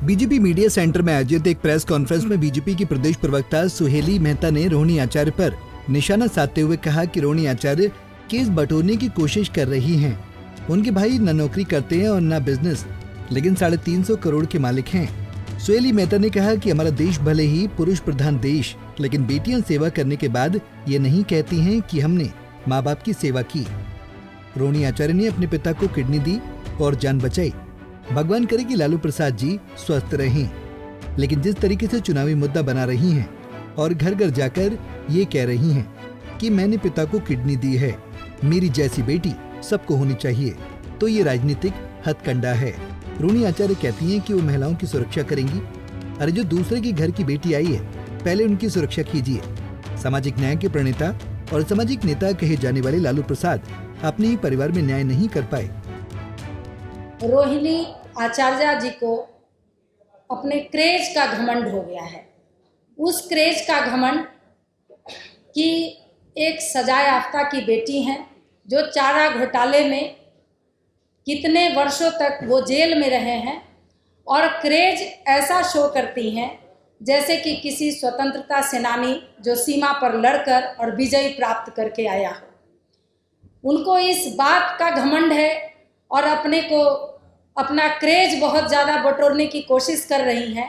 BJP media centre में आयोजित एक प्रेस कॉन्फ्रेंस में बीजेपी की प्रदेश प्रवक्ता सुहेली मेहता ने रोहिणी आचार्य पर निशाना साधते हुए कहा कि रोहिणी आचार्य केस बटोरने की कोशिश कर रही हैं। उनके भाई न नौकरी करते हैं और न बिजनेस, लेकिन 350 करोड़ के मालिक हैं। सुहेली मेहता ने कहा कि हमारा देश भले ही पुरुष प्रधान देश, लेकिन बेटियां सेवा करने के बाद ये नहीं कहती हैं कि हमने माँ बाप की सेवा की। रोहिणी आचार्य ने अपने पिता को किडनी दी और जान बचाई। भगवान करे कि लालू प्रसाद जी स्वस्थ रहें, लेकिन जिस तरीके से चुनावी मुद्दा बना रही हैं और घर घर जाकर ये कह रही हैं कि मैंने पिता को किडनी दी है, मेरी जैसी बेटी सबको होनी चाहिए, तो ये राजनीतिक हथकंडा है। रोहिणी आचार्य कहती हैं कि वो महिलाओं की सुरक्षा करेंगी। अरे जो दूसरे के घर की बेटी आई है, पहले उनकी सुरक्षा कीजिए। सामाजिक न्याय के प्रणेता और सामाजिक नेता कहे जाने वाले लालू प्रसाद अपने ही परिवार में न्याय नहीं कर पाए। रोहिणी आचार्य जी को अपने क्रेज का घमंड हो गया है। उस क्रेज का घमंड कि एक सजा याफ्ता की बेटी हैं जो चारा घोटाले में कितने वर्षों तक वो जेल में रहे हैं, और क्रेज ऐसा शो करती हैं जैसे कि किसी स्वतंत्रता सेनानी जो सीमा पर लड़कर और विजय प्राप्त करके आया हो। उनको इस बात का घमंड है और अपना क्रेज बहुत ज़्यादा बटोरने की कोशिश कर रही हैं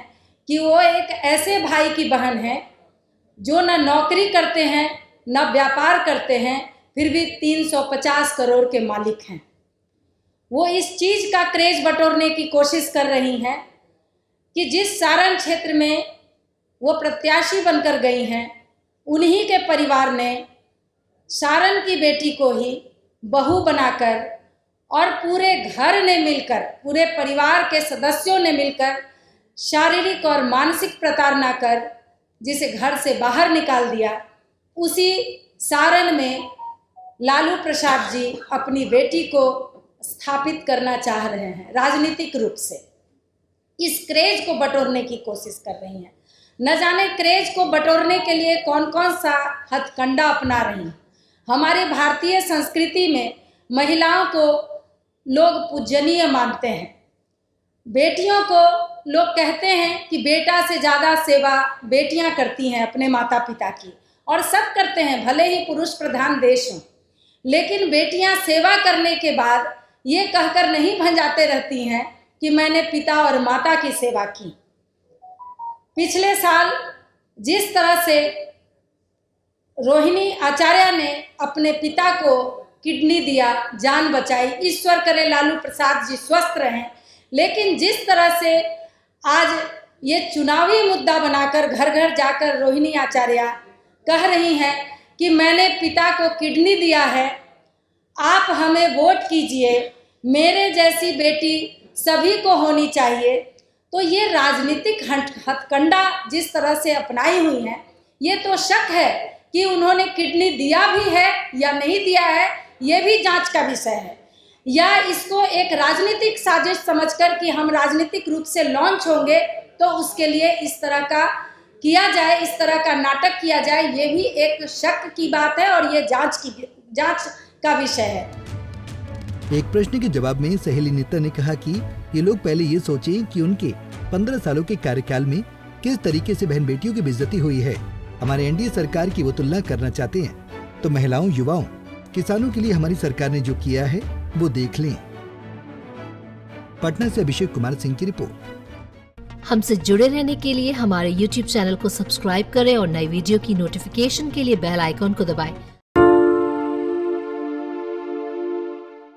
कि वो एक ऐसे भाई की बहन है जो न नौकरी करते हैं न व्यापार करते हैं, फिर भी 350 करोड़ के मालिक हैं। वो इस चीज़ का क्रेज बटोरने की कोशिश कर रही हैं कि जिस सारण क्षेत्र में वो प्रत्याशी बनकर गई हैं, उन्हीं के परिवार ने सारण की बेटी को ही बहू बनाकर और पूरे घर ने मिलकर, पूरे परिवार के सदस्यों ने मिलकर शारीरिक और मानसिक प्रताड़ना कर जिसे घर से बाहर निकाल दिया। उसी सारण में लालू प्रसाद जी अपनी बेटी को स्थापित करना चाह रहे हैं राजनीतिक रूप से। इस क्रेज को बटोरने की कोशिश कर रही हैं। न जाने क्रेज को बटोरने के लिए कौन कौन सा हथकंडा अपना रही हैं। हमारे भारतीय संस्कृति में महिलाओं को लोग पूजनीय मानते हैं। बेटियों को लोग कहते हैं कि बेटा से ज़्यादा सेवा बेटियां करती हैं अपने माता पिता की, और सब करते हैं भले ही पुरुष प्रधान देश हो। लेकिन बेटियां सेवा करने के बाद ये कहकर नहीं भंजाते रहती हैं कि मैंने पिता और माता की सेवा की। पिछले साल जिस तरह से रोहिणी आचार्य ने अपने पिता को किडनी दिया, जान बचाई, ईश्वर करे लालू प्रसाद जी स्वस्थ रहें, लेकिन जिस तरह से आज ये चुनावी मुद्दा बनाकर घर घर जाकर रोहिणी आचार्य कह रही हैं कि मैंने पिता को किडनी दिया है, आप हमें वोट कीजिए, मेरे जैसी बेटी सभी को होनी चाहिए, तो ये राजनीतिक हथकंडा जिस तरह से अपनाई हुई हैं, ये तो शक है कि उन्होंने किडनी दिया भी है या नहीं दिया है, ये भी जांच का विषय है। या इसको एक राजनीतिक साजिश समझकर कि हम राजनीतिक रूप से लॉन्च होंगे तो उसके लिए इस तरह का किया जाए, इस तरह का नाटक किया जाए, ये भी एक शक की बात है और ये जांच का विषय है। एक प्रश्न के जवाब में सहेली नेता ने कहा कि ये लोग पहले ये सोचें कि उनके 15 सालों के कार्यकाल में किस तरीके से बहन बेटियों की बेइज्जती हुई है। हमारे एनडीए सरकार की वो तुलना करना चाहते हैं तो महिलाओं, युवाओं, किसानों के लिए हमारी सरकार ने जो किया है वो देख लें। पटना से अभिषेक कुमार सिंह की रिपोर्ट। हमसे जुड़े रहने के लिए हमारे YouTube चैनल को सब्सक्राइब करें और नई वीडियो की नोटिफिकेशन के लिए बेल आइकॉन को दबाएं।